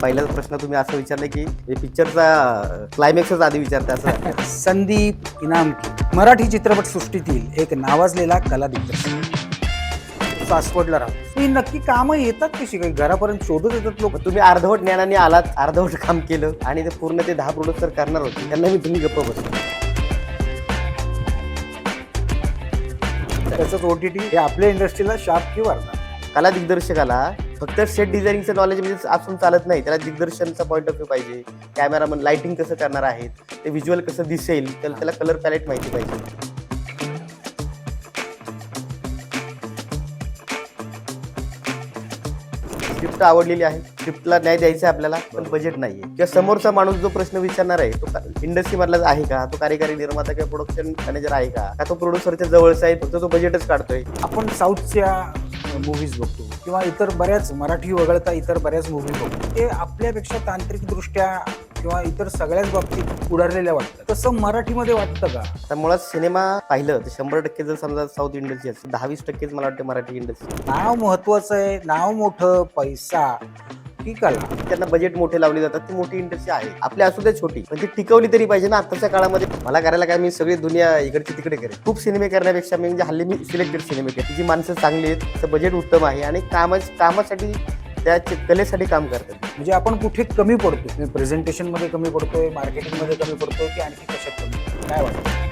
पहिलाच प्रश्न तुम्ही असं विचारलं की पिक्चरचा क्लायमॅक्सच आधी विचारता असं. संदीप इनामकी मराठी चित्रपटसृष्टीतील एक नावाजलेला कला दिग्दर्शक सासवडला राहतो. ही नक्की कामं येतात कशी काही घरापर्यंत शोधत येतात लोक? तुम्ही अर्धवट ज्ञानाने आलात, अर्धवट काम केलं आणि ते पूर्ण ते 10 प्रोडक्ट करणार होते त्यांना मी तुम्ही गप्प बसलो. त्याचंच OTT हे आपल्या इंडस्ट्रीला शाप की वारणार. कला दिग्दर्शकाला फक्त सेट डिझायनिंगचं नॉलेज म्हणजे असून चालत नाही, त्याला दिग्दर्शनचा पॉईंट ऑफ व्ह्यू पाहिजे, कॅमेरामन लाइटिंग कसं करणार आहेत, ते व्हिज्युअल कसं दिसेल, त्याला कलर पॅलेट माहिती पाहिजे. स्क्रिप्ट आवडलेली आहे, स्क्रिप्टला न्याय द्यायचा आहे आपल्याला, पण बजेट नाहीये किंवा समोरचा माणूस जो प्रश्न विचारणार आहे तो इंडस्ट्री मधलाच आहे का, तो कार्यकारी निर्माता किंवा प्रोडक्शन मॅनेजर आहे का तो प्रोड्युसरच्या जवळचा आहे, फक्त तो बजेटच काढतोय. आपण साऊथच्या मूव्हीज बघतो किंवा इतर बऱ्याच मराठी वगळता इतर बऱ्याच मूव्ही बघतो, ते आपल्यापेक्षा तांत्रिकदृष्ट्या किंवा इतर सगळ्याच बाबतीत पुढारलेल्या वाटतात. तसं मराठीमध्ये वाटतं का? तर मुळात सिनेमा पाहिलं तर 100% जर समजा साऊथ इंडस्ट्री असेल, 10-20% मला वाटतं मराठी इंडस्ट्री. नाव महत्वाचं आहे, नाव मोठं, पैसा की कला. त्यांना बजेट मोठे लावले जातात, ती मोठी इंडस्ट्री आहे. आपली असू दे छोटी, पण ती टिकवली तरी पाहिजे ना. आताच्या काळामध्ये मला करायला काय, मी सगळी दुनिया इकडची तिकडे करेन. खूप सिनेमे करण्यापेक्षा मी म्हणजे हल्ली मी सिलेक्टेड सिनेमे करते, जी माणसं चांगली आहेत, त्याचं बजेट उत्तम आहे आणि कामासाठी त्या कलेसाठी काम करतात. म्हणजे आपण कुठे कमी पडतो? प्रेझेंटेशन मध्ये कमी पडतोय, मार्केटिंग मध्ये कमी पडतोय की आणखी कशात कमी पडतोय? काय वाटतं?